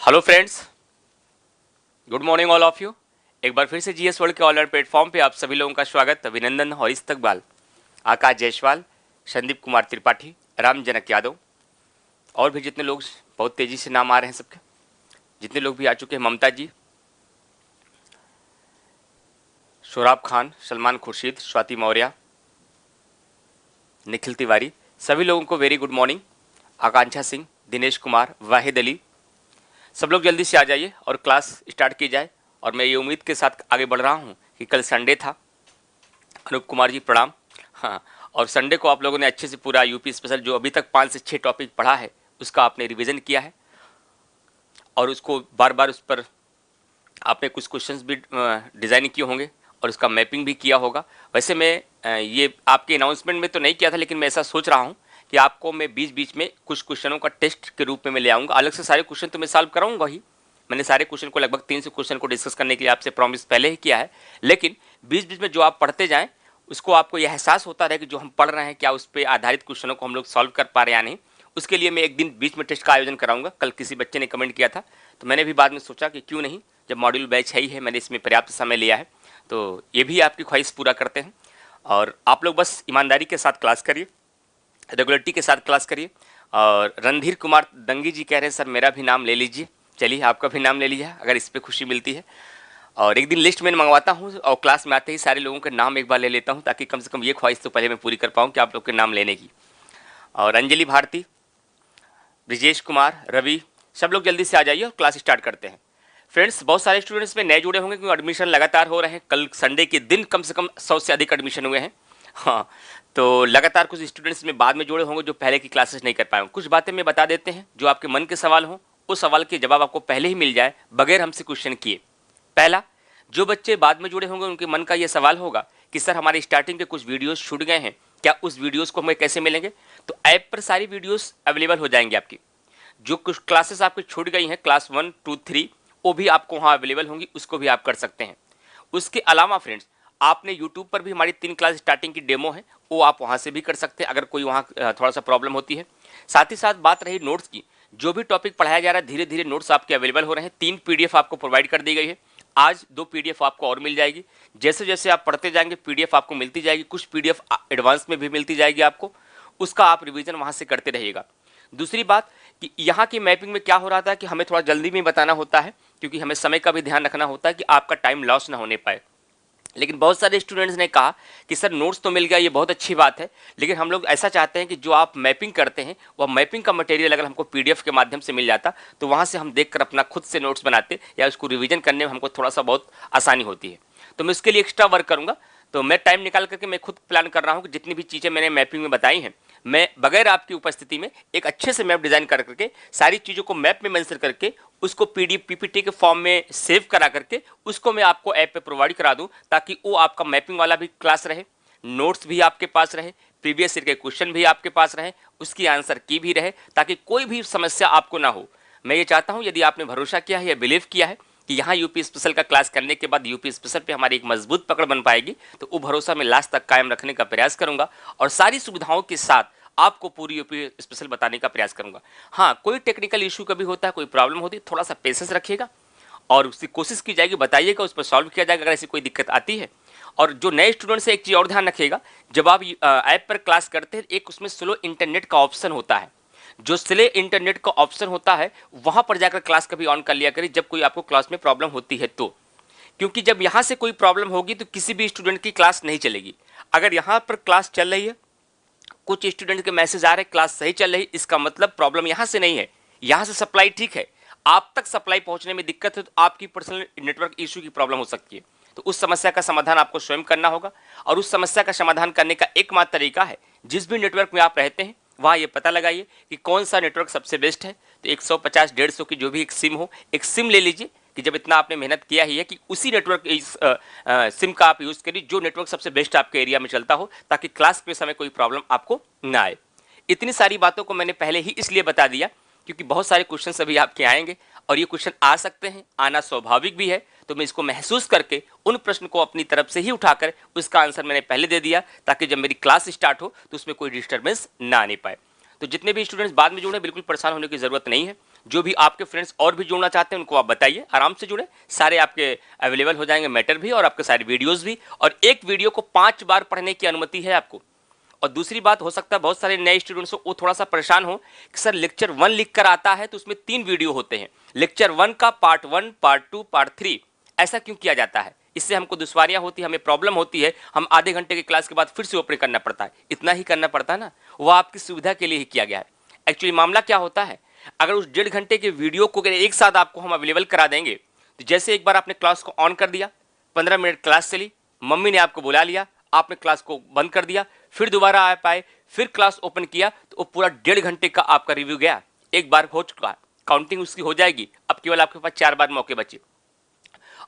Hello friends, good morning all of you. एक बार फिर से जीएस वर्ल्ड के ऑनलाइन प्लेटफॉर्म पे आप सभी लोगों का स्वागत, अभिनंदन और इस्तकबाल। आकाश जायसवाल, संदीप कुमार त्रिपाठी, राम जनक यादव और भी जितने लोग, बहुत तेजी से नाम आ रहे हैं सबके, जितने लोग भी आ चुके हैं, ममता जी, शोराब खान, सलमान खुर्शीद, स्वाति मौर्य, निखिल तिवारी, सभी लोगों को very good morning. Akanksha Singh, Dinesh Kumar, Wahid Ali, सब लोग जल्दी से आ जाइए और क्लास स्टार्ट की जाए। और मैं ये उम्मीद के साथ आगे बढ़ रहा हूँ कि कल संडे था। अनूप कुमार जी प्रणाम। हाँ, और संडे को आप लोगों ने अच्छे से पूरा यूपी स्पेशल जो अभी तक 5 से 6 टॉपिक पढ़ा है उसका आपने रिवीजन किया है और उसको बार बार उस पर आपने कुछ क्वेश्चंस भी डिज़ाइन किए होंगे और उसका मैपिंग भी किया होगा। वैसे मैं ये आपके अनाउंसमेंट में तो नहीं किया था, लेकिन मैं ऐसा सोच रहा हूँ कि आपको मैं बीच बीच में कुछ क्वेश्चनों का टेस्ट के रूप में मैं ले आऊँगा। अलग से सारे क्वेश्चन तो मैं सॉल्व कराऊंगा ही। मैंने सारे क्वेश्चन को लगभग 300 क्वेश्चन को डिस्कस करने के लिए आपसे प्रॉमिस पहले ही किया है, लेकिन बीच बीच में जो आप पढ़ते जाएँ उसको आपको यह एहसास होता रहे कि जो हम पढ़ रहे हैं क्या उस पर आधारित क्वेश्चनों को हम लोग सॉल्व कर पा रहे हैं या नहीं। उसके लिए मैं एक दिन बीच में टेस्ट का आयोजन कराऊंगा। कल किसी बच्चे ने कमेंट किया था, तो मैंने भी बाद में सोचा कि क्यों नहीं, जब मॉड्यूल बैच है ही है, मैंने इसमें पर्याप्त समय लिया है, तो ये भी आपकी ख्वाहिश पूरा करते हैं। और आप लोग बस ईमानदारी के साथ क्लास करिए, रेगुलरिटी के साथ क्लास करिए। और रणधीर कुमार दंगी जी कह रहे हैं सर मेरा भी नाम ले लीजिए। चलिए, आपका भी नाम ले लीजिए अगर इस पर खुशी मिलती है। और एक दिन लिस्ट में मंगवाता हूँ और क्लास में आते ही सारे लोगों के नाम एक बार ले लेता हूँ, ताकि कम से कम ये ख्वाहिश तो पहले मैं पूरी कर पाऊँ कि आप लोग के नाम लेने की। और अंजलि भारती, ब्रिजेश कुमार, रवि, सब लोग जल्दी से आ जाइए और क्लास स्टार्ट करते हैं। फ्रेंड्स, बहुत सारे स्टूडेंट्स में नए जुड़े होंगे क्योंकि एडमिशन लगातार हो रहे हैं। कल संडे के दिन कम से कम 100 से अधिक एडमिशन हुए हैं। हाँ, तो लगातार कुछ स्टूडेंट्स में बाद में जुड़े होंगे जो पहले की क्लासेस नहीं कर पाए। कुछ बातें मैं बता देते हैं, जो आपके मन के सवाल हों उस सवाल के जवाब आपको पहले ही मिल जाए बगैर हमसे क्वेश्चन किए। पहला, जो बच्चे बाद में जुड़े होंगे उनके मन का यह सवाल होगा कि सर हमारे स्टार्टिंग के कुछ वीडियोस छूट गए हैं, क्या उस वीडियोस को हमें कैसे मिलेंगे? तो ऐप पर सारी वीडियोस अवेलेबल हो जाएंगी आपकी। जो कुछ क्लासेस आपकी छूट गई हैं, क्लास 1, 2, 3, वो भी आपको वहाँ अवेलेबल होंगी, उसको भी आप कर सकते हैं। उसके अलावा फ्रेंड्स, आपने यूट्यूब पर भी हमारी 3 क्लास स्टार्टिंग की डेमो है, वो आप वहाँ से भी कर सकते हैं अगर कोई वहाँ थोड़ा सा प्रॉब्लम होती है। साथ ही साथ बात रही नोट्स की, जो भी टॉपिक पढ़ाया जा रहा है धीरे धीरे नोट्स आपके अवेलेबल हो रहे हैं। 3 पीडीएफ आपको प्रोवाइड कर दी गई है। आज 2 पीडीएफ आपको और मिल जाएगी। जैसे जैसे आप पढ़ते जाएंगे पीडीएफ आपको मिलती जाएगी। कुछ पीडीएफ एडवांस में भी मिलती जाएगी आपको, उसका आप रिवीजन वहाँ से करते रहिएगा। दूसरी बात कि यहाँ की मैपिंग में क्या हो रहा था कि हमें थोड़ा जल्दी में बताना होता है, क्योंकि हमें समय का भी ध्यान रखना होता है कि आपका टाइम लॉस ना होने पाए। लेकिन बहुत सारे स्टूडेंट्स ने कहा कि सर नोट्स तो मिल गया, ये बहुत अच्छी बात है, लेकिन हम लोग ऐसा चाहते हैं कि जो आप मैपिंग करते हैं वह मैपिंग का मटेरियल अगर हमको पीडीएफ के माध्यम से मिल जाता तो वहाँ से हम देखकर अपना खुद से नोट्स बनाते या उसको रिवीजन करने में हमको थोड़ा सा बहुत आसानी होती है। तो मैं उसके लिए एक्स्ट्रा वर्क करूँगा। तो मैं टाइम निकाल करके मैं खुद प्लान कर रहा हूँ कि जितनी भी चीज़ें मैंने मैपिंग में बताई हैं, मैं बगैर आपकी उपस्थिति में एक अच्छे से मैप डिज़ाइन कर करके सारी चीज़ों को मैप में मेंशन करके उसको पीडीएफ पीपीटी के फॉर्म में सेव करा करके उसको मैं आपको ऐप पे प्रोवाइड करा दूं, ताकि वो आपका मैपिंग वाला भी क्लास रहे, नोट्स भी आपके पास रहे, प्रीवियस ईयर के क्वेश्चन भी आपके पास रहे, उसकी आंसर की भी रहे, ताकि कोई भी समस्या आपको ना हो। मैं ये चाहता हूँ यदि आपने भरोसा किया है या बिलीव किया है कि यहाँ यूपी स्पेशल का क्लास करने के बाद यूपी स्पेशल पे हमारी एक मजबूत पकड़ बन पाएगी, तो वो भरोसा मैं लास्ट तक कायम रखने का प्रयास करूंगा और सारी सुविधाओं के साथ आपको पूरी यूपी स्पेशल बताने का प्रयास करूंगा। हाँ, कोई टेक्निकल इशू कभी होता है, कोई प्रॉब्लम होती है, थोड़ा सा पेशेंस रखिएगा और उसकी कोशिश की जाएगी, बताइएगा, उस पर सॉल्व किया जाएगा अगर ऐसी कोई दिक्कत आती है। और जो नए स्टूडेंट्स है एक चीज़ और ध्यान रखिएगा, जब आप ऐप पर क्लास करते हैं एक उसमें स्लो इंटरनेट का ऑप्शन होता है। जो स्लो इंटरनेट का ऑप्शन होता है वहाँ पर जाकर क्लास कभी ऑन कर लिया करिए जब कोई आपको क्लास में प्रॉब्लम होती है तो, क्योंकि जब यहाँ से कोई प्रॉब्लम होगी तो किसी भी स्टूडेंट की क्लास नहीं चलेगी। अगर यहाँ पर क्लास चल रही है, कुछ स्टूडेंट के मैसेज आ रहे हैं क्लास सही चल रही, इसका मतलब प्रॉब्लम यहाँ से नहीं है, यहाँ से सप्लाई ठीक है, आप तक सप्लाई पहुँचने में दिक्कत है तो आपकी पर्सनल नेटवर्क इशू की प्रॉब्लम हो सकती है। तो उस समस्या का समाधान आपको स्वयं करना होगा और उस समस्या का समाधान करने का एकमात्र तरीका है, जिस भी नेटवर्क में आप रहते हैं वहाँ ये पता लगाइए कि कौन सा नेटवर्क सबसे बेस्ट है। तो 150 150 की जो भी एक सिम हो, एक सिम ले लीजिए कि जब इतना आपने मेहनत किया ही है कि उसी नेटवर्क सिम का आप यूज़ करिए जो नेटवर्क सबसे बेस्ट आपके एरिया में चलता हो, ताकि क्लास के समय कोई प्रॉब्लम आपको ना आए। इतनी सारी बातों को मैंने पहले ही इसलिए बता दिया क्योंकि बहुत सारे क्वेश्चन अभी आपके आएंगे और ये क्वेश्चन आ सकते हैं, आना स्वाभाविक भी है। तो मैं इसको महसूस करके उन प्रश्न को अपनी तरफ से ही उठाकर उसका आंसर मैंने पहले दे दिया, ताकि जब मेरी क्लास स्टार्ट हो तो उसमें कोई डिस्टर्बेंस ना आने पाए। तो जितने भी स्टूडेंट्स बाद में जुड़े बिल्कुल परेशान होने की ज़रूरत नहीं है। जो भी आपके फ्रेंड्स और भी जुड़ना चाहते हैं उनको आप बताइए, आराम से जुड़े, सारे आपके अवेलेबल हो जाएंगे, मैटर भी और आपके सारे वीडियोस भी। और एक वीडियो को 5 बार पढ़ने की अनुमति है आपको। और दूसरी बात, हो सकता है बहुत सारे नए स्टूडेंट्स हो वो थोड़ा सा परेशान हो कि सर लेक्चर 1 लिख कर आता है तो उसमें 3 वीडियो होते हैं, लेक्चर 1 का पार्ट 1, पार्ट 2, पार्ट 3, ऐसा क्यों किया जाता है? इससे हमको दुश्वारियां होती है, हमें प्रॉब्लम होती है, हम आधे घंटे की क्लास के बाद फिर से ओपन करना पड़ता है। इतना ही करना पड़ता है ना, वो आपकी सुविधा के लिए ही किया गया है। एक्चुअली मामला क्या होता है, अगर उस 1.5 घंटे के वीडियो को अगर एक साथ आपको हम अवेलेबल करा देंगे, तो जैसे एक बार आपने क्लास को ऑन कर दिया, 15 मिनट क्लास चली, मम्मी ने आपको बुला लिया, आपने क्लास को बंद कर दिया, फिर दोबारा आ पाए, फिर क्लास ओपन किया, तो वो पूरा 1.5 घंटे का आपका रिव्यू गया, एक बार हो चुका, काउंटिंग उसकी हो जाएगी। अब केवल आपके पास 4 बार मौके बचे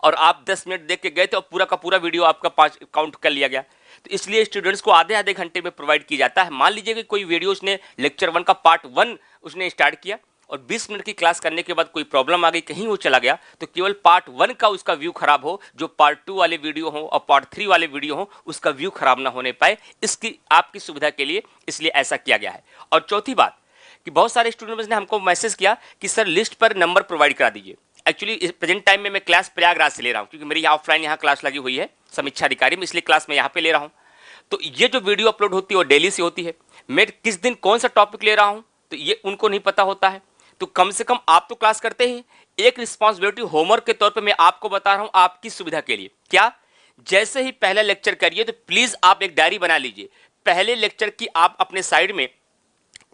और आप 10 मिनट देख के गए थे और पूरा का पूरा वीडियो आपका 5 काउंट कर लिया गया। तो इसलिए स्टूडेंट्स को आधे आधे घंटे में प्रोवाइड किया जाता है। मान लीजिए कि कोई वीडियो उसने लेक्चर 1 का पार्ट 1 उसने स्टार्ट किया और 20 मिनट की क्लास करने के बाद कोई प्रॉब्लम आ गई, कहीं वो चला गया, तो केवल पार्ट 1 का उसका व्यू खराब हो, जो पार्ट 2 वाले वीडियो हो और पार्ट 3 वाले वीडियो हो उसका व्यू खराब ना होने पाए, इसकी आपकी सुविधा के लिए इसलिए ऐसा किया गया है। और चौथी बात कि बहुत सारे स्टूडेंट्स ने हमको मैसेज किया कि सर लिस्ट पर नंबर प्रोवाइड करा दीजिए। एक्चुअली प्रेजेंट टाइम में मैं क्लास प्रयागराज से ले रहा हूँ, क्योंकि मेरी ऑफलाइन यहाँ क्लास लगी हुई है समीक्षा अधिकारी में, इसलिए क्लास में यहाँ पे ले रहा हूँ। तो ये जो वीडियो अपलोड होती है वो डेली से होती है। मैं किस दिन कौन सा टॉपिक ले रहा हूँ तो ये उनको नहीं पता होता है। तो कम से कम आप तो क्लास करते हैं, एक रिस्पॉन्सिबिलिटी होमवर्क के तौर पे मैं आपको बता रहा हूं आपकी सुविधा के लिए। क्या, जैसे ही पहला लेक्चर करिए तो प्लीज आप एक डायरी बना लीजिए, पहले लेक्चर की आप अपने साइड में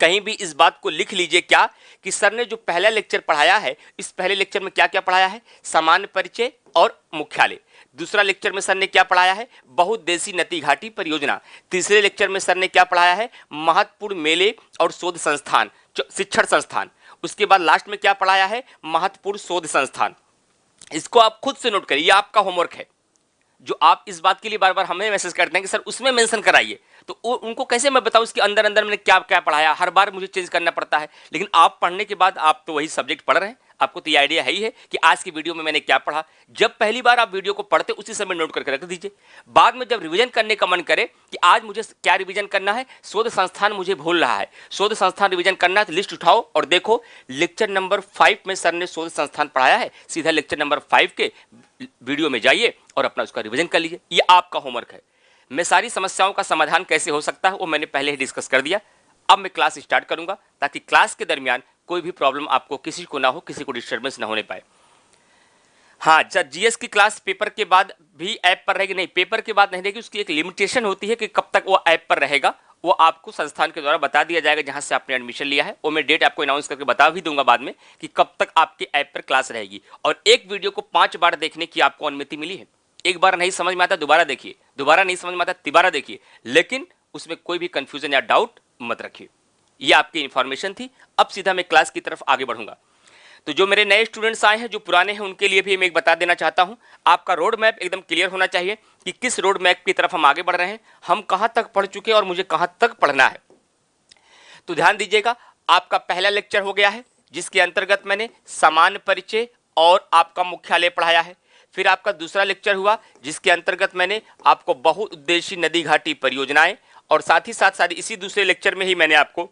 कहीं भी इस बात को लिख लीजिए, क्या कि सर ने जो पहला लेक्चर पढ़ाया है, इस पहले लेक्चर में क्या क्या पढ़ाया है, सामान्य परिचय और मुख्यालय। दूसरा लेक्चर में सर ने क्या पढ़ाया है, बहुउद्देशीय नदी घाटी परियोजना। तीसरे लेक्चर में सर ने क्या पढ़ाया है, महत्वपूर्ण मेले और शोध संस्थान, शिक्षण संस्थान। उसके बाद लास्ट में क्या पढ़ाया है, महत्वपूर्ण शोध संस्थान। इसको आप खुद से नोट करिए, ये आपका होमवर्क है, जो आप इस बात के लिए बार बार हमें मैसेज करते हैं कि सर उसमें मेंशन कराइए। तो उनको कैसे मैं बताऊं इसके अंदर अंदर मैंने क्या क्या पढ़ाया, हर बार मुझे चेंज करना पड़ता है। लेकिन आप पढ़ने के बाद आप तो वही सब्जेक्ट पढ़ रहे हैं, आपको तो ये आइडिया है ही है कि आज की वीडियो में मैंने क्या पढ़ा। जब पहली बार आप वीडियो को पढ़ते उसी समय नोट करके रख दीजिए। बाद में जब रिवीजन करने का मन करे कि आज मुझे क्या रिवीजन करना है, शोध संस्थान मुझे भूल रहा है, शोध संस्थान रिवीजन करना है, तो लिस्ट उठाओ और देखो लेक्चर नंबर 5 में सर ने शोध संस्थान पढ़ाया है, सीधा लेक्चर नंबर 5 के वीडियो में जाइए और अपना उसका रिवीजन कर लीजिए। ये आपका होमवर्क है। मैं सारी समस्याओं का समाधान कैसे हो सकता है वो मैंने पहले ही डिस्कस कर दिया। अब मैं क्लास स्टार्ट करूंगा ताकि क्लास के दरमियान कोई भी प्रॉब्लम आपको किसी को ना हो, किसी को डिस्टर्बेंस ना होने पाए। हाँ, जब जीएस की क्लास पेपर के बाद भी ऐप पर रहेगी, नहीं पेपर के बाद नहीं रहेगी, उसकी एक लिमिटेशन होती है कि कब तक वो ऐप पर रहेगा, वो आपको संस्थान के द्वारा बता दिया जाएगा जहां से आपने एडमिशन लिया है। वो मैं डेट आपको अनाउंस करके बता भी दूंगा बाद में कि कब तक आपके ऐप पर क्लास रहेगी। और एक वीडियो को 5 बार देखने की आपको अनुमति मिली है। एक बार नहीं समझ में आता दोबारा देखिए, दोबारा नहीं समझ में आता तिबारा देखिए, लेकिन उसमें कोई भी कंफ्यूजन या डाउट मत रखिए। ये आपकी इंफॉर्मेशन थी। अब सीधा मैं क्लास की तरफ आगे बढ़ूंगा। तो जो मेरे नए स्टूडेंट्स आए हैं, जो पुराने हैं, उनके लिए भी मैं एक बता देना चाहता हूं, आपका रोड मैप एकदम क्लियर होना चाहिए कि किस रोड मैप की तरफ हम आगे बढ़ रहे हैं, हम कहां तक पढ़ चुके हैं और मुझे कहां तक पढ़ना है। तो ध्यान दीजिएगा, आपका पहला लेक्चर हो गया है जिसके अंतर्गत मैंने सामान्य परिचय और आपका मुख्यालय पढ़ाया है। फिर आपका दूसरा लेक्चर हुआ जिसके अंतर्गत मैंने आपको बहुउद्देशीय नदी घाटी परियोजनाएं, और साथ ही साथ इसी दूसरे लेक्चर में ही मैंने आपको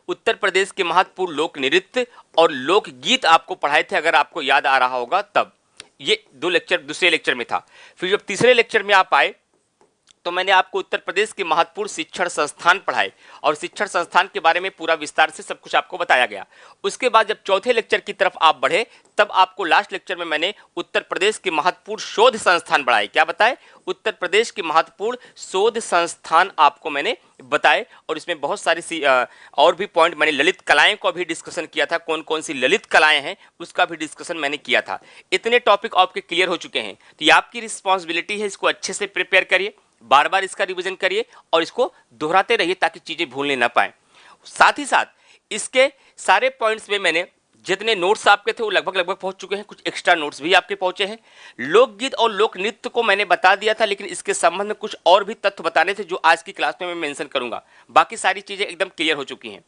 उत्तर प्रदेश के महत्वपूर्ण लोक नृत्य और लोकगीत आपको पढ़ाए थे, अगर आपको याद आ रहा होगा तब। ये 2 लेक्चर दूसरे लेक्चर में था। फिर जब तीसरे लेक्चर में आप आए तो मैंने आपको उत्तर प्रदेश के महत्वपूर्ण शिक्षण संस्थान पढ़ाए और शिक्षण संस्थान के बारे में पूरा विस्तार से सब कुछ आपको बताया गया। उसके बाद जब चौथे लेक्चर की तरफ आप बढ़े तब आपको लास्ट लेक्चर में मैंने उत्तर प्रदेश के महत्वपूर्ण शोध संस्थान बढ़ाए। क्या बताए? उत्तर प्रदेश के महत्वपूर्ण शोध संस्थान आपको मैंने बताए। और इसमें बहुत सारी और भी पॉइंट मैंने ललित कलाएं को भी डिस्कशन किया था, कौन कौन सी ललित कलाएं हैं उसका भी डिस्कशन मैंने किया था। इतने टॉपिक आपके क्लियर हो चुके हैं, तो ये आपकी रिस्पॉन्सिबिलिटी है, इसको अच्छे से प्रिपेयर करिए, बार बार इसका रिवीजन करिए और इसको दोहराते रहिए ताकि चीजें भूलने ना पाए। साथ ही साथ इसके सारे पॉइंट्स में मैंने जितने नोट्स आपके थे वो लगभग पहुंच चुके हैं, कुछ एक्स्ट्रा नोट्स भी आपके पहुंचे हैं। लोकगीत और लोक नृत्य को मैंने बता दिया था, लेकिन इसके संबंध में कुछ और भी तथ्य बताने थे जो आज की क्लास में मैं मेंशन करूंगा। बाकी सारी चीजें एकदम क्लियर हो चुकी हैं।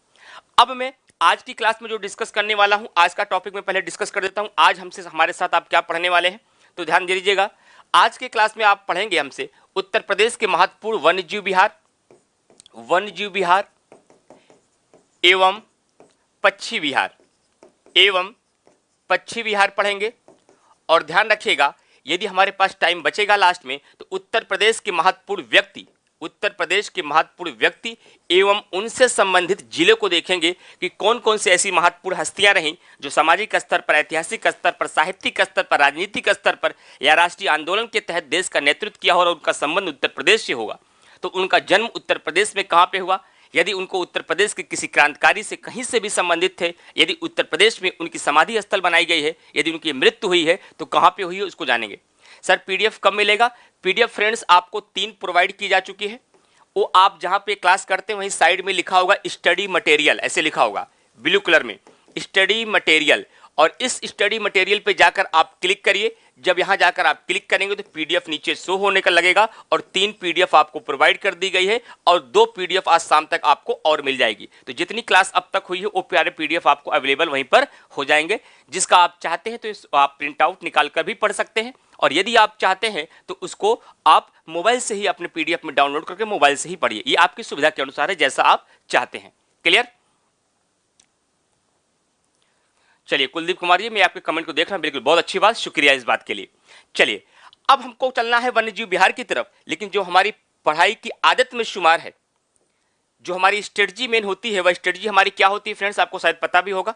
अब मैं आज की क्लास में जो डिस्कस करने वाला हूं, आज का टॉपिक मैं पहले डिस्कस कर देता हूं। आज हमसे हमारे साथ आप क्या पढ़ने वाले हैं, तो ध्यान दे लीजिएगा। आज के क्लास में आप पढ़ेंगे हमसे उत्तर प्रदेश के महत्वपूर्ण वन्यजीव विहार एवं पक्षी विहार। एवं पश्चिम बिहार पढ़ेंगे। और ध्यान रखिएगा, यदि हमारे पास टाइम बचेगा लास्ट में तो उत्तर प्रदेश के महत्वपूर्ण व्यक्ति, उत्तर प्रदेश के महत्वपूर्ण व्यक्ति एवं उनसे संबंधित जिले को देखेंगे कि कौन कौन सी ऐसी महत्वपूर्ण हस्तियां रहीं जो सामाजिक स्तर पर, ऐतिहासिक स्तर पर, साहित्यिक स्तर पर, राजनीतिक स्तर पर या राष्ट्रीय आंदोलन के तहत देश का नेतृत्व किया हो और उनका संबंध उत्तर प्रदेश से होगा। तो उनका जन्म उत्तर प्रदेश में कहाँ पे हुआ, यदि उनको उत्तर प्रदेश के किसी क्रांतिकारी से कहीं से भी संबंधित थे, यदि उत्तर प्रदेश में उनकी समाधि स्थल बनाई गई है, यदि उनकी मृत्यु हुई है तो कहाँ पे हुई है उसको जानेंगे। सर पीडीएफ कब मिलेगा? पीडीएफ फ्रेंड्स आपको 3 प्रोवाइड की जा चुकी है। वो आप जहां पे क्लास करते हैं वहीं साइड में लिखा होगा स्टडी मटेरियल, ऐसे लिखा होगा ब्लू कलर में स्टडी मटेरियल। और इस स्टडी मटेरियल पे जाकर आप क्लिक करिए। जब यहां जाकर आप क्लिक करेंगे तो पीडीएफ नीचे शो होने का लगेगा और 3 पीडीएफ आपको प्रोवाइड कर दी गई है और 2 पीडीएफ आज शाम तक आपको और मिल जाएगी। तो जितनी क्लास अब तक हुई है वो प्यारे पीडीएफ आपको अवेलेबल वहीं पर हो जाएंगे। जिसका आप चाहते हैं तो आप प्रिंट आउट निकाल कर भी पढ़ सकते हैं और यदि आप चाहते हैं तो उसको आप मोबाइल से ही अपने पीडीएफ में डाउनलोड करके मोबाइल से ही पढ़िए। ये आपकी सुविधा के अनुसार है, जैसा आप चाहते हैं। क्लियर? चलिए कुलदीप कुमार जी, मैं आपके कमेंट को देख रहा हूं, बिल्कुल बहुत अच्छी बात, शुक्रिया इस बात के लिए। चलिए अब हमको चलना है वन्यजीव बिहार की तरफ, लेकिन जो हमारी पढ़ाई की आदत में शुमार है, जो हमारी स्ट्रेटजी मेन होती है, वह स्ट्रेटजी हमारी क्या होती है फ्रेंड्स, आपको शायद पता भी होगा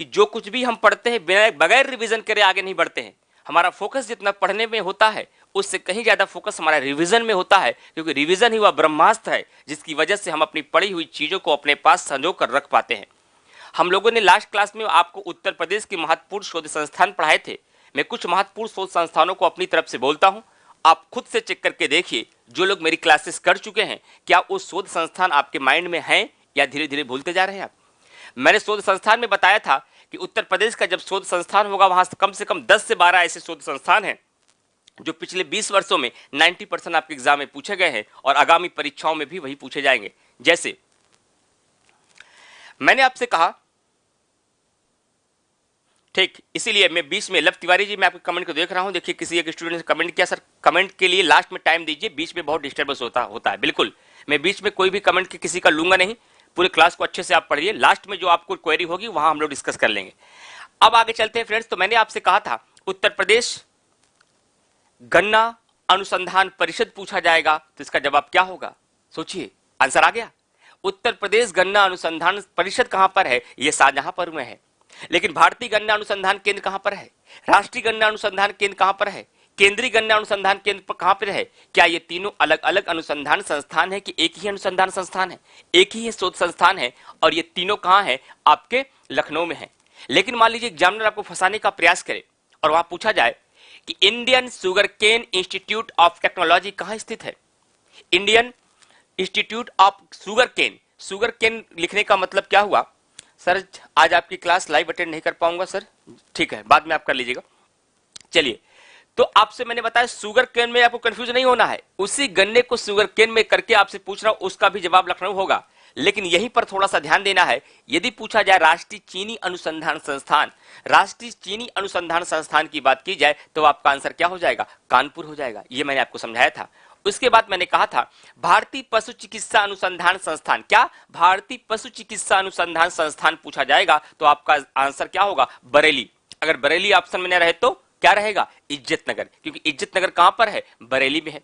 कि जो कुछ भी हम पढ़ते हैं बगैर रिवीजन करे आगे नहीं बढ़ते हैं। हमारा फोकस जितना पढ़ने में होता है उससे कहीं ज्यादा फोकस हमारा रिवीजन में होता है, क्योंकि रिवीजन ही वह ब्रह्मास्त्र है जिसकी वजह से हम अपनी पढ़ी हुई चीजों को अपने पास संजो कर रख पाते हैं। हम लोगों ने लास्ट क्लास में आपको उत्तर प्रदेश के महत्वपूर्ण शोध संस्थान पढ़ाए थे। मैं कुछ महत्वपूर्ण शोध संस्थानों को अपनी तरफ से बोलता हूं, आप खुद से चेक करके देखिए। जो लोग मेरी क्लासेस कर चुके हैं, क्या वो शोध संस्थान आपके माइंड में हैं या धीरे धीरे भूलते जा रहे हैं आप? मैंने शोध संस्थान में बताया था कि उत्तर प्रदेश का जब शोध संस्थान होगा वहां से कम 10 से 12 ऐसे शोध संस्थान हैं जो पिछले 20 वर्षों में 90% आपके एग्जाम में पूछे गए हैं और आगामी परीक्षाओं में भी वही पूछे जाएंगे। जैसे मैंने आपसे कहा, ठीक, इसीलिए मैं बीच में, लव तिवारी जी मैं आपके कमेंट को देख रहा हूं, देखिए किसी एक स्टूडेंट ने कमेंट किया, सर कमेंट के लिए लास्ट में टाइम दीजिए, बीच में बहुत डिस्टर्बेंस होता है। बिल्कुल, मैं बीच में कोई भी कमेंट के किसी का लूंगा नहीं, पूरे क्लास को अच्छे से आप पढ़िए, लास्ट में जो आपको क्वेरी होगी वहां हम लोग डिस्कस कर लेंगे। अब आगे चलते हैं फ्रेंड्स। तो मैंने आपसे कहा था उत्तर प्रदेश गन्ना अनुसंधान परिषद पूछा जाएगा, तो इसका जवाब क्या होगा? सोचिए, आंसर आ गया। उत्तर प्रदेश गन्ना अनुसंधान परिषद कहां पर है? यह शाहजहांपुर में है। लेकिन भारतीय गन्ना अनुसंधान केंद्र कहां पर है? राष्ट्रीय गन्ना अनुसंधान केंद्र कहां पर है? केंद्रीय गन्ना अनुसंधान केंद्र कहां पर है? क्या ये तीनों अलग अलग अनुसंधान संस्थान है कि एक ही अनुसंधान संस्थान है, एक ही शोध संस्थान है? और ये तीनों कहां है? आपके लखनऊ में है। लेकिन मान लीजिए एग्जामिनर आपको फंसाने का प्रयास करे और वहां पूछा जाए कि Indian sugar cane institute of technology कहां स्थित है? Indian institute of sugar cane लिखने का मतलब क्या हुआ? सर आज आपकी क्लास लाइव अटेंड नहीं कर पाऊंगा सर, ठीक है बाद में आप कर लीजिएगा। चलिए, तो आपसे मैंने बताया शुगर केन में आपको कंफ्यूज नहीं होना है, उसी गन्ने को शुगर केन में करके आपसे पूछ रहा हूं, उसका भी जवाब लखनऊ होगा। लेकिन यहीं पर थोड़ा सा ध्यान देना है, यदि पूछा जाए राष्ट्रीय चीनी अनुसंधान संस्थान, राष्ट्रीय चीनी अनुसंधान संस्थान की बात की जाए तो आपका आंसर क्या हो जाएगा? कानपुर हो जाएगा। ये मैंने आपको समझाया था। उसके बाद मैंने कहा था भारतीय पशु चिकित्सा अनुसंधान संस्थान, क्या भारतीय पशु चिकित्सा अनुसंधान संस्थान पूछा जाएगा तो आपका आंसर क्या होगा? बरेली। अगर बरेली ऑप्शन में न रहे तो क्या रहेगा? इज्जतनगर, क्योंकि इज्जतनगर कहां पर है? बरेली में है।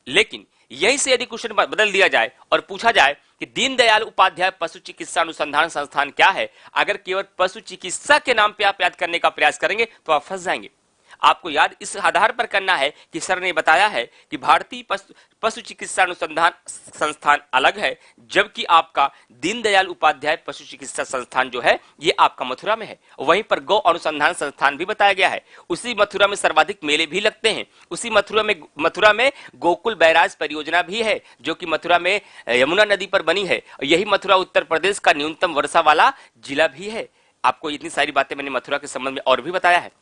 लेकिन यहीं से यदि क्वेश्चन बदल दिया जाए और पूछा जाए कि दीनदयाल उपाध्याय पशु चिकित्सा अनुसंधान संस्थान क्या है, अगर केवल पशु चिकित्सा के नाम पे आप याद करने का प्रयास करेंगे तो आप फंस जाएंगे। आपको याद इस आधार पर करना है कि सर ने बताया है कि भारतीय पशु चिकित्सा अनुसंधान संस्थान अलग है, जबकि आपका दीनदयाल उपाध्याय पशु चिकित्सा संस्थान जो है ये आपका मथुरा में है। वहीं पर गौ अनुसंधान संस्थान भी बताया गया है। उसी मथुरा में सर्वाधिक मेले भी लगते हैं। उसी मथुरा में गोकुल बैराज परियोजना भी है जो कि मथुरा में यमुना नदी पर बनी है। यही मथुरा उत्तर प्रदेश का न्यूनतम वर्षा वाला जिला भी है। आपको इतनी सारी बातें मैंने मथुरा के संबंध में और भी बताया है।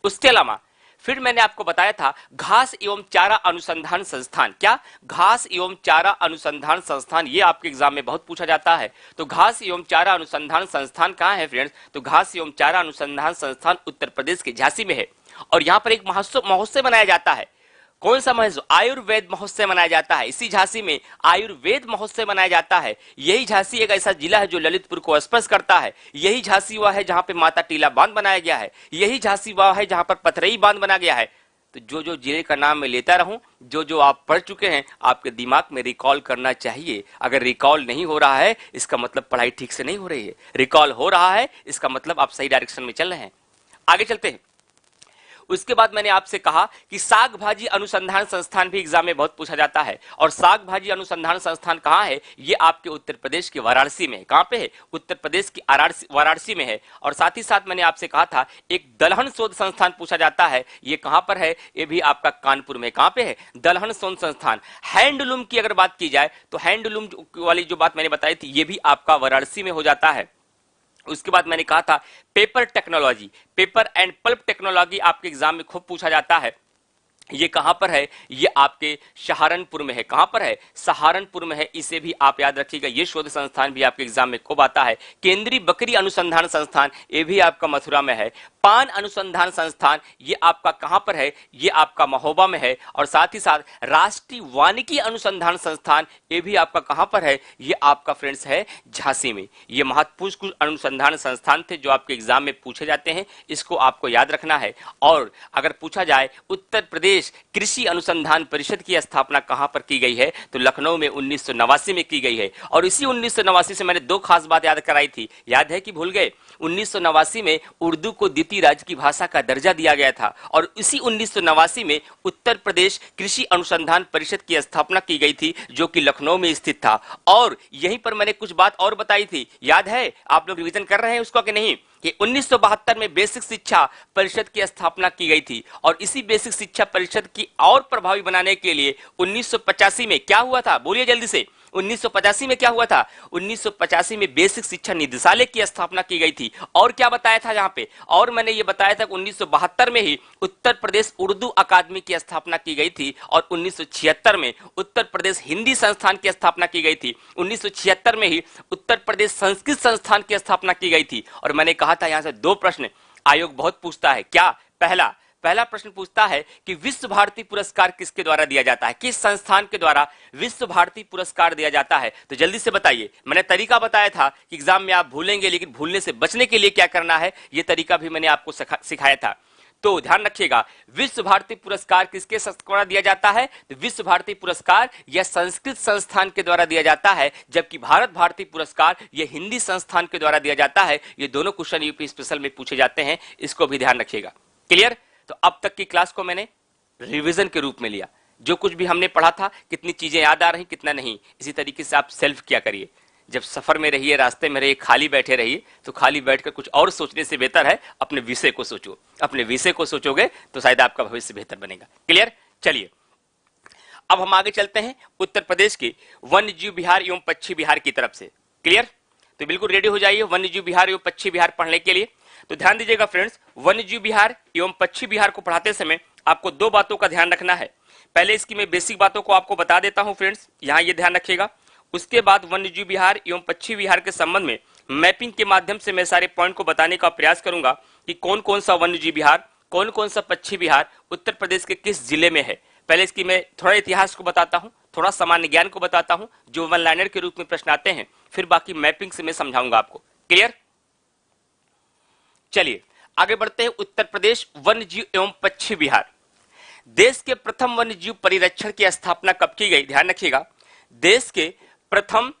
उसके अलावा फिर मैंने आपको बताया था घास एवं चारा अनुसंधान संस्थान, क्या? घास एवं चारा अनुसंधान संस्थान, ये आपके एग्जाम में बहुत पूछा जाता है। तो घास एवं चारा अनुसंधान संस्थान कहां है फ्रेंड्स? तो घास एवं चारा अनुसंधान संस्थान उत्तर प्रदेश के झांसी में है। और यहां पर एक महोत्सव मनाया जाता है। कौन सा महोत्सव? आयुर्वेद महोत्सव मनाया जाता है। इसी झांसी में आयुर्वेद महोत्सव मनाया जाता है। यही झांसी एक ऐसा जिला है जो ललितपुर को स्पर्श करता है। यही झांसी वह है जहां पे माता टीला बांध बनाया गया है। यही झांसी वह है जहां पर पथरई बांध बना गया है। तो जो जो जिले का नाम मैं लेता रहूं, जो जो आप पढ़ चुके हैं, आपके दिमाग में रिकॉल करना चाहिए। अगर रिकॉल नहीं हो रहा है, इसका मतलब पढ़ाई ठीक से नहीं हो रही है। रिकॉल हो रहा है, इसका मतलब आप सही डायरेक्शन में चल रहे हैं। आगे चलते हैं। उसके बाद मैंने आपसे कहा कि साग भाजी अनुसंधान संस्थान भी एग्जाम में बहुत पूछा जाता है। और साग भाजी अनुसंधान संस्थान कहाँ है? ये आपके उत्तर प्रदेश के वाराणसी में है। कहाँ पे है? उत्तर प्रदेश की वाराणसी में है। और साथ ही साथ मैंने आपसे कहा था एक दलहन शोध संस्थान पूछा जाता है। ये कहाँ पर है? ये भी आपका कानपुर में। कहाँ पे है? दलहन शोध संस्थान। हैंडलूम की अगर बात की जाए तो हैंडलूम वाली जो बात मैंने बताई थी, ये भी आपका वाराणसी में हो जाता है। उसके बाद मैंने कहा था paper technology, paper and pulp technology आपके एग्जाम में खूब पूछा जाता है। ये कहां पर है? ये आपके सहारनपुर में है। कहां पर है? सहारनपुर में है। इसे भी आप याद रखिएगा। ये शोध संस्थान भी आपके एग्जाम में खूब आता है। केंद्रीय बकरी अनुसंधान संस्थान, ये भी आपका मथुरा में है। पान अनुसंधान संस्थान, ये आपका कहां पर है? ये आपका महोबा में है। और साथ ही साथ राष्ट्रीय वानिकी अनुसंधान संस्थान, ये भी आपका कहां पर है? ये आपका फ्रेंड्स है झांसी में। ये महत्वपूर्ण कुछ अनुसंधान संस्थान थे जो आपके एग्जाम में पूछे जाते हैं। इसको आपको याद रखना है। और अगर पूछा जाए उत्तर प्रदेश कृषि अनुसंधान परिषद की स्थापना कहां पर की गई है, तो लखनऊ में 1989 में की गई है। और इसी 1989 से मैंने दो खास बात याद कराई थी। याद है कि भूल गए? 1989 में उर्दू को द्वितीय राज्य की भाषा का दर्जा दिया गया था। और इसी 1989 में उत्तर प्रदेश कृषि अनुसंधान परिषद की स्थापना की गई थी, जो कि लखनऊ में स्थित था। और यहीं पर मैंने कुछ बात और बताई थी। याद है? आप लोग रिवीजन कर रहे हैं उसको कि नहीं? कि 1972 में बेसिक शिक्षा परिषद की स्थापना की गई थी। और इसी बेसिक शिक्षा परिषद की और प्रभावी बनाने के लिए 1985 में क्या हुआ था? बोलिए जल्दी से। 1985 में क्या हुआ था? 1985 में बेसिक शिक्षा निदेशालय की स्थापना की गई थी। और क्या बताया था यहाँ पे? और मैंने ये बताया था कि 1972 में ही उत्तर प्रदेश उर्दू अकादमी की स्थापना की गई थी। और 1976 में उत्तर प्रदेश हिंदी संस्थान की स्थापना की गई थी। 1976 में ही उत्तर प्रदेश संस्कृत संस्थान की स्थापना की गई थी। और मैंने कहा था यहां से दो प्रश्न आयोग बहुत पूछता है। क्या? पहला प्रश्न पूछता है कि विश्व भारती पुरस्कार किसके द्वारा दिया जाता है? किस संस्थान के द्वारा विश्व भारती पुरस्कार दिया जाता है? तो जल्दी से बताइए। मैंने तरीका बताया था कि एग्जाम में आप भूलेंगे, लेकिन भूलने से बचने के लिए क्या करना है, यह तरीका भी मैंने आपको सिखाया था। तो ध्यान रखिएगा, विश्व भारती पुरस्कार किसके द्वारा दिया जाता है? तो विश्व भारती पुरस्कार यह संस्कृत संस्थान के द्वारा दिया जाता है, जबकि भारत भारती पुरस्कार यह हिंदी संस्थान के द्वारा दिया जाता है। ये दोनों क्वेश्चन यूपी स्पेशल में पूछे जाते हैं, इसको भी ध्यान रखिएगा। क्लियर? तो अब तक की क्लास को मैंने रिवीजन के रूप में लिया। जो कुछ भी हमने पढ़ा था, कितनी चीजें याद आ रही, कितना नहीं, इसी तरीके से आप सेल्फ किया करिए। जब सफर में रहिए, रास्ते में रहिए, खाली बैठे रहिए, तो खाली बैठकर कुछ और सोचने से बेहतर है अपने विषय को सोचो। अपने विषय को सोचोगे तो शायद आपका भविष्य बेहतर बनेगा। क्लियर? चलिए अब हम आगे चलते हैं उत्तर प्रदेश के वन्य जीव विहार एवं पक्षी विहार की तरफ से। क्लियर? तो बिल्कुल रेडी हो जाइए वन्य जीव विहार एवं पक्षी विहार पढ़ने के लिए। तो ध्यान दीजिएगा फ्रेंड्स, वन्य जीव विहार एवं पक्षी विहार को पढ़ाते समय आपको दो बातों का ध्यान रखना है। पहले इसकी मैं बेसिक बातों को आपको बता देता हूं फ्रेंड्स, यहां ये ध्यान रखिएगा। उसके बाद वन्य जीव विहार एवं पक्षी विहार के संबंध में मैपिंग के माध्यम से मैं सारे पॉइंट को बताने का प्रयास करूंगा कि कौन कौन सा वन्य जीव विहार, कौन कौन सा पक्षी विहार उत्तर प्रदेश के किस जिले में है। पहले इसकी मैं थोड़ा इतिहास को बताता हूं, थोड़ा सामान्य ज्ञान को बताता हूं, जो वन लाइनर के रूप में प्रश्न आते हैं, फिर बाकी मैपिंग से मैं समझाऊंगा आपको। क्लियर? चलिए आगे बढ़ते हैं। उत्तर प्रदेश वन्य जीव एवं पक्षी विहार। देश के प्रथम वन्य जीव परिरक्षण की स्थापना कब की गई? ध्यान रखिएगा, देश के प्रथम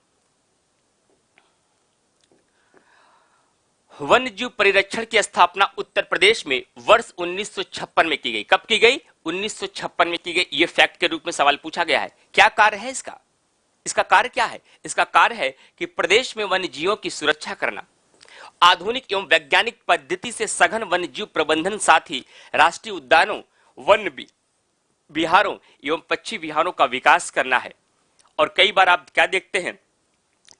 वन्य जीव परिरक्षण की स्थापना उत्तर प्रदेश में वर्ष 1956 में की गई। कब की गई? 1956 में की गई। यह फैक्ट के रूप में सवाल पूछा गया है। क्या कार्य है इसका? इसका कार्य क्या है? इसका कार्य है कि प्रदेश में वन्य जीवों की सुरक्षा करना, आधुनिक एवं वैज्ञानिक पद्धति से सघन वन्य जीव प्रबंधन, साथ ही राष्ट्रीय उद्यानों, वन विहारों एवं पक्षी विहारों का विकास करना है। और कई बार आप क्या देखते हैं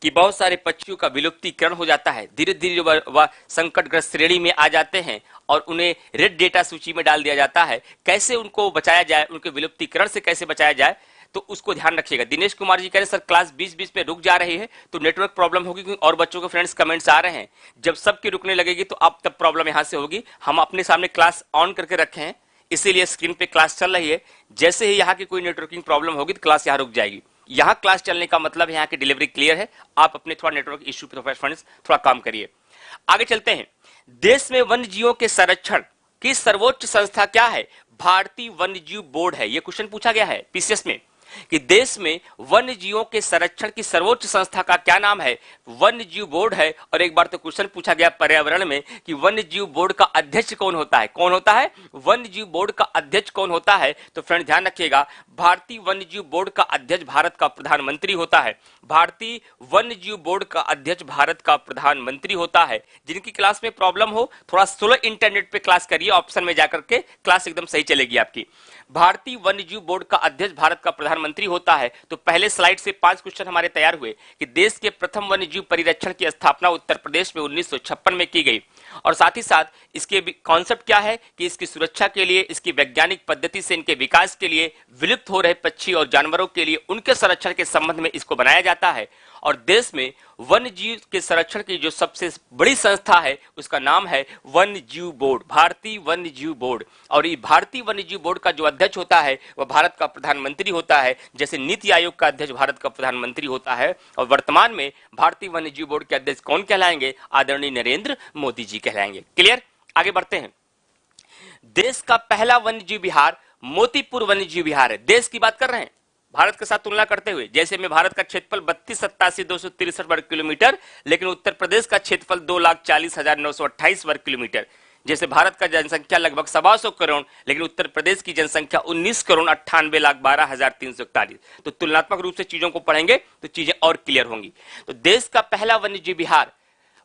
कि बहुत सारे पक्षियों का विलुप्तीकरण हो जाता है, धीरे धीरे वह संकटग्रस्त श्रेणी में आ जाते हैं और उन्हें रेड डेटा सूची में डाल दिया जाता है। कैसे उनको बचाया जाए, उनके विलुप्तीकरण से कैसे बचाया जाए, तो उसको ध्यान रखिएगा। दिनेश कुमार जी कह रहे हैं सर क्लास 20-20 में रुक जा रही है तो नेटवर्क प्रॉब्लम होगी, क्योंकि और बच्चों के फ्रेंड्स कमेंट्स आ रहे हैं। जब सबकी रुकने लगेगी तो अब तब प्रॉब्लम यहां से होगी। हम अपने सामने क्लास ऑन करके रखे हैं, इसीलिए स्क्रीन पे क्लास चल रही है। जैसे ही यहाँ की कोई नेटवर्किंग प्रॉब्लम होगी तो क्लास यहाँ रुक जाएगी। यहाँ क्लास चलने का मतलब यहाँ की डिलीवरी क्लियर है। आप अपने थोड़ा नेटवर्क इश्यू पे फ्रेंड्स थोड़ा काम करिए। आगे चलते हैं। देश में वन्य जीवों के संरक्षण की सर्वोच्च संस्था क्या है? भारतीय वन्य जीव बोर्ड है। यह क्वेश्चन पूछा गया है पीसीएस में कि देश में वन्य जीवों के संरक्षण की सर्वोच्च संस्था का क्या नाम है? वन्य जीव बोर्ड है। और एक बार तो क्वेश्चन पूछा गया पर्यावरण में कि वन्य जीव बोर्ड का अध्यक्ष कौन होता है? कौन होता है? वन्य जीव बोर्ड का अध्यक्ष कौन होता है? तो फ्रेंड ध्यान रखिएगा, भारतीय वन्य जीव बोर्ड का अध्यक्ष भारत का प्रधानमंत्री होता है। भारतीय वन्य जीव बोर्ड का अध्यक्ष भारत का प्रधानमंत्री होता है। जिनकी क्लास में प्रॉब्लम हो थोड़ा स्लो इंटरनेट पे क्लास करिए, ऑप्शन में जाकर के क्लास एकदम सही चलेगी आपकी। भारतीय वन्य जीव बोर्ड का अध्यक्ष भारत का प्रधानमंत्री होता है। तो पहले स्लाइड से 5 क्वेश्चन हमारे तैयार हुए कि देश के प्रथम वन्य जीव परिरक्षण की स्थापना उत्तर प्रदेश में 1956 में की गई। और साथ ही साथ इसके कॉन्सेप्ट क्या है कि इसकी सुरक्षा के लिए, इसकी वैज्ञानिक पद्धति से इनके विकास के लिए, विलुप्त हो रहे पक्षी और जानवरों के लिए उनके संरक्षण के संबंध में इसको बनाया जाता है। और देश में वन्य जीव के संरक्षण की जो सबसे बड़ी संस्था है उसका नाम है वन्य जीव बोर्ड, भारतीय वन्य जीव बोर्ड। और ये भारतीय वन्य जीव बोर्ड का जो अध्यक्ष होता है वह भारत का प्रधानमंत्री होता है। जैसे नीति आयोग का अध्यक्ष भारत का प्रधानमंत्री होता है। और वर्तमान में भारतीय वन्य जीव बोर्ड के अध्यक्ष कौन कहलाएंगे? आदरणीय नरेंद्र मोदी जी कहलाएंगे। क्लियर? आगे बढ़ते हैं। देश का पहला वन्य जीव विहार मोतीपुर वन्य जीव विहार है। देश की बात कर रहे हैं, भारत के साथ तुलना करते हुए। जैसे में भारत का क्षेत्रफल 32,87,263 वर्ग किलोमीटर, लेकिन उत्तर प्रदेश का क्षेत्रफल 2,40,928 वर्ग किलोमीटर। जैसे भारत का जनसंख्या लगभग 125 करोड़, लेकिन उत्तर प्रदेश की जनसंख्या 19,98,12,341। तो तुलनात्मक रूप से चीजों को पढ़ेंगे तो चीजें और क्लियर होंगी। तो देश का पहला वन्यजीव विहार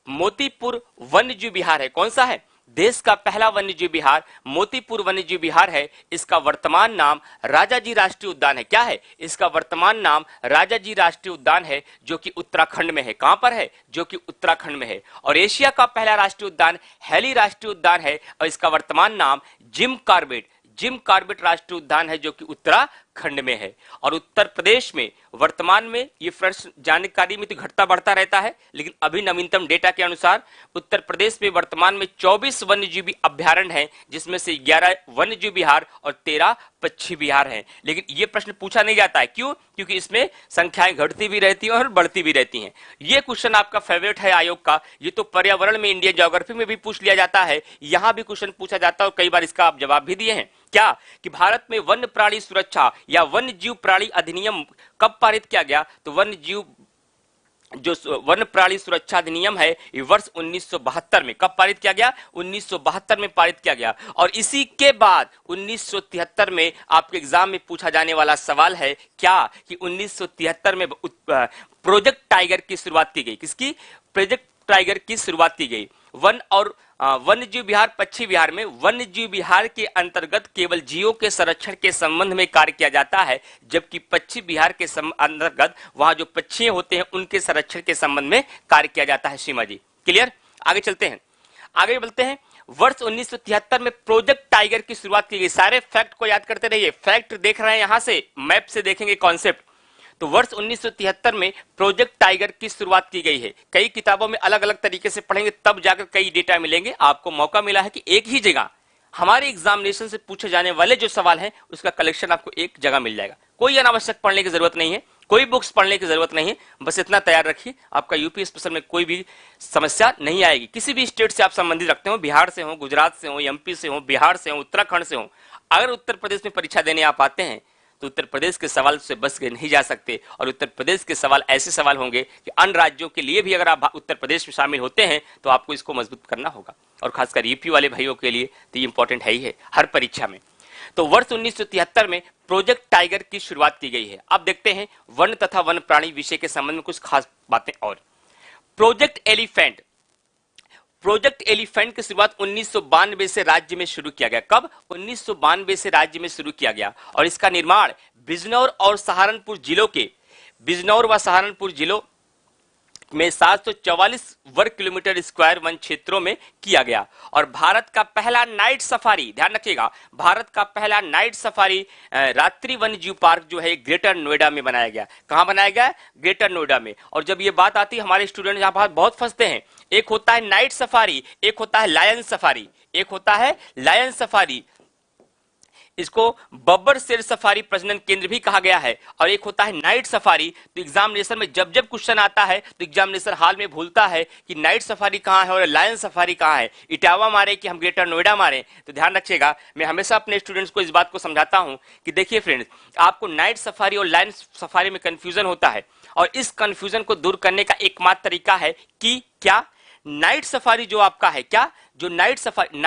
मोतीपुर वन्यजीव विहार है। कौन सा है? देश का पहला वन्यजीव विहार मोतीपुर वन्यजीव विहार है। इसका वर्तमान नाम राजाजी राष्ट्रीय उद्यान है। क्या है? इसका वर्तमान नाम राजाजी राष्ट्रीय उद्यान है, जो कि उत्तराखंड में है। कहां पर है? जो कि उत्तराखंड में है। और एशिया का पहला राष्ट्रीय उद्यान हैली राष्ट्रीय उद्यान है, और इसका वर्तमान नाम जिम कॉर्बेट राष्ट्रीय उद्यान है, जो कि उत्तराखंड में है। और उत्तर प्रदेश में वर्तमान में ये फ्रेंड्स जानकारी में तो घटता बढ़ता रहता है, लेकिन अभी नवीनतम डेटा के अनुसार उत्तर प्रदेश में वर्तमान में 24 वन्यजीवी अभ्यारण्य हैं, जिसमें से 11 वन्यजीव विहार और 13 पक्षी विहार हैं। लेकिन ये प्रश्न पूछा नहीं जाता है। क्यों? क्योंकि इसमें संख्याएं घटती भी रहती हैं और बढ़ती भी रहती हैं। ये क्वेश्चन आपका फेवरेट है आयोग का। ये तो पर्यावरण में, इंडियन ज्योग्राफी में भी पूछ लिया जाता है, यहां भी क्वेश्चन पूछा जाता है और कई बार इसका आप जवाब भी दिए हैं। क्या? कि भारत में वन्य प्राणी सुरक्षा या वन्य जीव प्राणी अधिनियम कब पारित किया गया? तो वन्य प्राणी सुरक्षा अधिनियम है, ये वर्ष 1972 में कब पारित किया गया? 1972 में पारित किया गया। और इसी के बाद 1973 में आपके एग्जाम में पूछा जाने वाला सवाल है क्या? कि 1973 में प्रोजेक्ट टाइगर की शुरुआत की गई। किसकी? प्रोजेक्ट टाइगर की शुरुआत की गई। वन्यजीव विहार, पक्षी विहार में वन्यजीव विहार के अंतर्गत केवल जीवों के संरक्षण के संबंध में कार्य किया जाता है, जबकि पक्षी विहार के अंतर्गत वहां जो पक्षी होते हैं उनके संरक्षण के संबंध में कार्य किया जाता है। सीमा जी क्लियर? आगे चलते हैं, आगे बढ़ते हैं। वर्ष 1973 में प्रोजेक्ट टाइगर की शुरुआत की गई। सारे फैक्ट को याद करते रहिए। फैक्ट देख रहे हैं यहां से, मैप से देखेंगे कॉन्सेप्ट। तो वर्ष 1973 में प्रोजेक्ट टाइगर की शुरुआत की गई है। कई किताबों में अलग अलग तरीके से पढ़ेंगे, तब जाकर कई डेटा मिलेंगे। आपको मौका मिला है कि एक ही जगह हमारे एग्जामिनेशन से पूछे जाने वाले जो सवाल हैं उसका कलेक्शन आपको एक जगह मिल जाएगा। कोई अनावश्यक पढ़ने की जरूरत नहीं है, कोई बुक्स पढ़ने की जरूरत नहीं है। बस इतना तैयार रखिए, आपका यूपी स्पेशल में कोई भी समस्या नहीं आएगी। किसी भी स्टेट से आप संबंधित रखते हो, बिहार से हो, गुजरात से हो, एमपी से हो, बिहार से हो, उत्तराखंड से हो, अगर उत्तर प्रदेश में परीक्षा देने आप आते हैं तो उत्तर प्रदेश के सवाल से बच के नहीं जा सकते। और उत्तर प्रदेश के सवाल ऐसे सवाल होंगे कि अन्य राज्यों के लिए भी अगर आप उत्तर प्रदेश में शामिल होते हैं तो आपको इसको मजबूत करना होगा। और खासकर यूपी वाले भाइयों के लिए तो ये इंपॉर्टेंट है ही है हर परीक्षा में। तो वर्ष 1973 में प्रोजेक्ट टाइगर की शुरुआत की गई है। अब देखते हैं वन तथा वन प्राणी विषय के संबंध में कुछ खास बातें। और प्रोजेक्ट एलिफेंट की शुरुआत 1992 से राज्य में शुरू किया गया। कब? 1992 से राज्य में शुरू किया गया। और इसका निर्माण बिजनौर और सहारनपुर जिलों में 744 वर्ग किलोमीटर स्क्वायर वन क्षेत्रों में किया गया। और भारत का पहला नाइट सफारी, ध्यान रखिएगा, भारत का पहला नाइट सफारी रात्रि वन्यजीव पार्क जो है ग्रेटर नोएडा में बनाया गया। कहां बनाया गया? ग्रेटर नोएडा में। और जब ये बात आती है, हमारे स्टूडेंट यहां बहुत फंसते हैं। एक होता है नाइट सफारी, एक होता है लायन सफारी। इसको बब्बर शेर सफारी प्रजनन केंद्र भी कहा गया है, और एक होता है नाइट सफारी। तो एग्जामिनेशन में जब जब क्वेश्चन आता है तो एग्जामिनेशन हॉल में भूलता है कि नाइट सफारी कहाँ है और लायन सफारी कहाँ है, इटावा मारे कि हम ग्रेटर नोएडा मारे। तो ध्यान रखिएगा, मैं हमेशा अपने स्टूडेंट्स को इस बात को समझाता हूं कि देखिए फ्रेंड्स, आपको नाइट सफारी और लायन सफारी में कंफ्यूजन होता है, और इस कंफ्यूजन को दूर करने का एकमात्र तरीका है कि क्या, नाइट सफारी जो आपका है, क्या जो नाइट सफारी,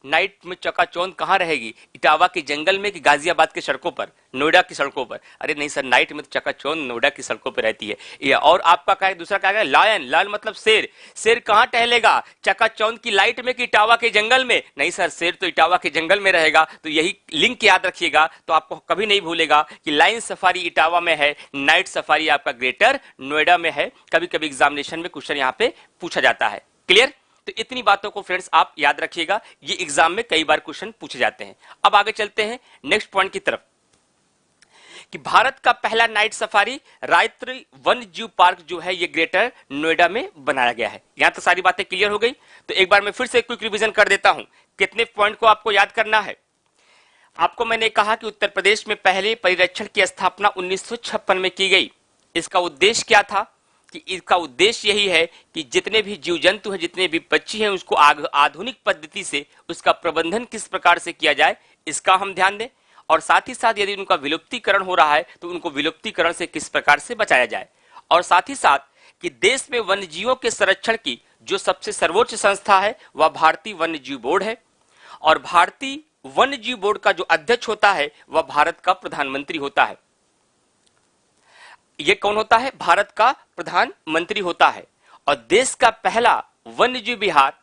नाइट में चकाचौंध कहां रहेगी, इटावा के जंगल में कि गाजियाबाद के सड़कों पर, नोएडा की सड़कों पर? अरे नहीं सर, नाइट में तो चकाचौंध नोएडा की सड़कों पर रहती है। ये और आपका क्या है, दूसरा क्या है, लायन मतलब शेर। शेर कहां टहलेगा, चकाचौंध की लाइट में कि इटावा के जंगल में? नहीं सर, शेर तो इटावा के जंगल में रहेगा। तो यही लिंक याद रखिएगा, तो आपको कभी नहीं भूलेगा कि लायन सफारी इटावा में है, नाइट सफारी आपका ग्रेटर नोएडा में है। कभी कभी एग्जामिनेशन में क्वेश्चन यहां पे पूछा जाता है। क्लियर? तो इतनी बातों को फ्रेंड्स आप याद रखिएगा, ये एग्जाम में कई बार क्वेश्चन पूछे जाते हैं। अब आगे चलते हैं नेक्स्ट पॉइंट की तरफ, कि भारत का पहला नाइट सफारी राष्ट्रीय वन्य जीव पार्क जो है ये ग्रेटर नोएडा में बनाया गया है। यहां तो सारी बातें क्लियर हो गई। तो एक बार मैं फिर से क्विक रिवीजन कर देता हूं, कितने पॉइंट को आपको याद करना है। आपको मैंने कहा कि उत्तर प्रदेश में पहले परिरक्षण की स्थापना 1956 में की गई। इसका उद्देश्य क्या था, कि इसका उद्देश्य यही है कि जितने भी जीव जंतु हैं, जितने भी पक्षी हैं, उसको आधुनिक पद्धति से उसका प्रबंधन किस प्रकार से किया जाए, इसका हम ध्यान दें। और साथ ही साथ यदि उनका विलुप्तीकरण हो रहा है तो उनको विलुप्तीकरण से किस प्रकार से बचाया जाए। और साथ ही साथ कि देश में वन्य जीवों के संरक्षण की जो सबसे सर्वोच्च संस्था है वह भारतीय वन्य जीव बोर्ड है, और भारतीय वन्य जीव बोर्ड का जो अध्यक्ष होता है वह भारत का प्रधानमंत्री होता है। यह कौन होता है, भारत का प्रधानमंत्री होता है। और देश का पहला वन्यजीव विहार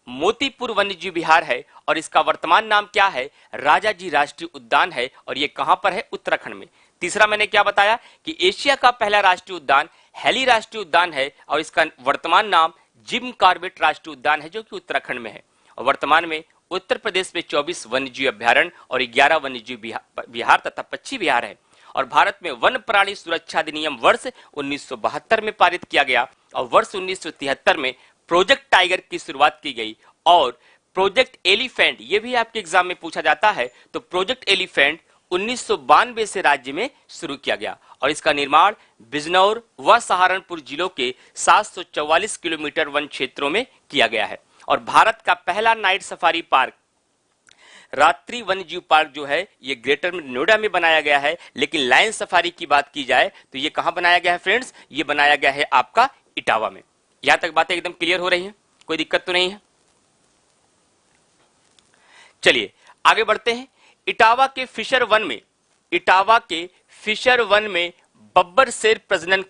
मोतीपुर वन्यजीव विहार है, और इसका वर्तमान नाम क्या है, राजाजी राष्ट्रीय उद्यान है, और यह कहां पर है, उत्तराखंड में। तीसरा मैंने क्या बताया कि एशिया का पहला राष्ट्रीय उद्यान हैली राष्ट्रीय उद्यान है, और इसका वर्तमान नाम जिम कॉर्बेट राष्ट्रीय उद्यान है, जो कि उत्तराखंड में है। और वर्तमान में उत्तर प्रदेश में 24 वन्यजीव अभ्यारण्य और 11 वन्यजीव विहार तथा पक्षी विहार है। और भारत में वन प्राणी सुरक्षा अधिनियम वर्ष 1972 में पारित किया गया, और वर्ष 1973 में प्रोजेक्ट टाइगर की शुरुआत की गई। और प्रोजेक्ट एलिफेंट, ये भी आपके एग्जाम में पूछा जाता है, तो प्रोजेक्ट एलिफेंट 1992 से राज्य में शुरू किया गया, और इसका निर्माण बिजनौर व सहारनपुर जिलों के 744 किलोमीटर वन क्षेत्रों में किया गया है। और भारत का पहला नाइट सफारी पार्क रात्रि वन्यजीव पार्क जो है ये ग्रेटर नोएडा में बनाया गया है। लेकिन लायन सफारी की बात की जाए तो ये कहां बनाया गया है फ्रेंड्स, ये बनाया गया है आपका इटावा में। यहां तक बातें एकदम क्लियर हो रही हैं, कोई दिक्कत तो नहीं है। चलिए आगे बढ़ते हैं। इटावा के फिशर वन में बब्बर शेर प्रजनन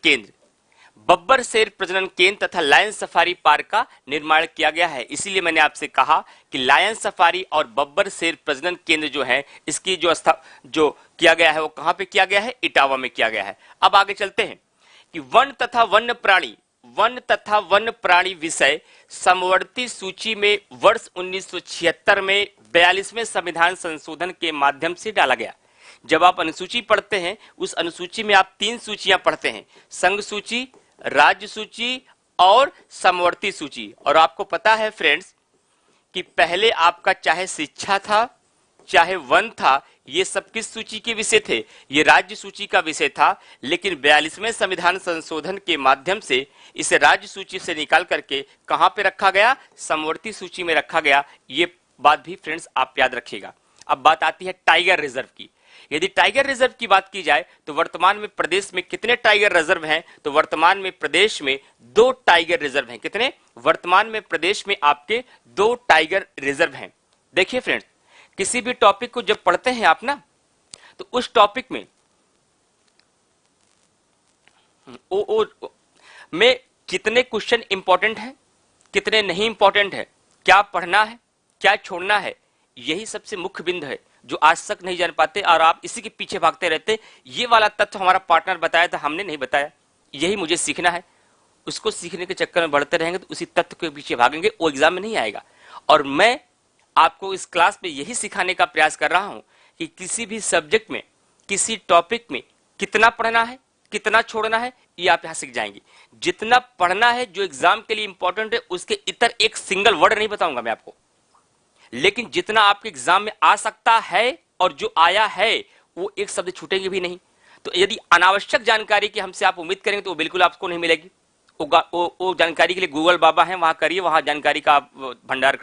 केंद्र तथा लायन सफारी पार्क का निर्माण किया गया है। इसीलिए मैंने आपसे कहा कि लायन सफारी और बब्बर शेर प्रजनन केंद्र जो है इसकी जो किया गया है वो कहां पे किया गया है, इटावा में किया गया है। अब आगे चलते हैं कि वन तथा वन्य प्राणी विषय समवर्ती सूची में वर्ष 1976 में 42वें संविधान संशोधन के माध्यम से डाला गया। जब आप अनुसूची पढ़ते हैं उस अनुसूची में आप 3 सूचियां पढ़ते हैं, संघ सूची, राज्य सूची और समवर्ती सूची। और आपको पता है फ्रेंड्स कि पहले आपका चाहे शिक्षा था चाहे वन था, ये सब किस सूची के विषय थे, ये राज्य सूची का विषय था। लेकिन 42वें संविधान संशोधन के माध्यम से इसे राज्य सूची से निकाल करके कहां पे रखा गया, समवर्ती सूची में रखा गया। ये बात भी फ्रेंड्स आप याद रखिएगा। अब बात आती है टाइगर रिजर्व की। यदि टाइगर रिजर्व की बात की जाए तो वर्तमान में प्रदेश में कितने टाइगर रिजर्व हैं, तो वर्तमान में प्रदेश में 2 टाइगर रिजर्व हैं। कितने, वर्तमान में प्रदेश में आपके 2 टाइगर रिजर्व हैं। देखिए फ्रेंड्स, किसी भी टॉपिक को जब पढ़ते हैं आप ना, तो उस टॉपिक में में कितने क्वेश्चन इंपॉर्टेंट हैं, कितने नहीं इंपॉर्टेंट है, क्या पढ़ना है, क्या छोड़ना है, यही सबसे मुख्य बिंदु है जो आज तक नहीं जान पाते और आप इसी के पीछे भागते रहते। ये वाला तथ्य हमारा पार्टनर बताया था, हमने नहीं बताया, यही मुझे सीखना है। उसको सीखने के चक्कर में बढ़ते रहेंगे तो उसी तथ्य के पीछे भागेंगे, वो एग्जाम में नहीं आएगा। और मैं आपको इस क्लास में यही सिखाने का प्रयास कर रहा हूं कि किसी भी सब्जेक्ट में, किसी टॉपिक में कितना पढ़ना है, कितना छोड़ना है, ये आप यहां सीख जाएंगे। जितना पढ़ना है जो एग्जाम के लिए इंपॉर्टेंट है उसके इतर एक सिंगल वर्ड नहीं बताऊंगा मैं आपको, लेकिन जितना आपके एग्जाम में आ सकता है और जो आया है वो एक शब्द छूटेंगे भी नहीं। तो यदि अनावश्यक जानकारी की हमसे आप उम्मीद करेंगे तो वो बिल्कुल आपको नहीं मिलेगी। वो जानकारी के लिए गूगल बाबा है, वहां करिए, वहां जानकारी का आप भंडार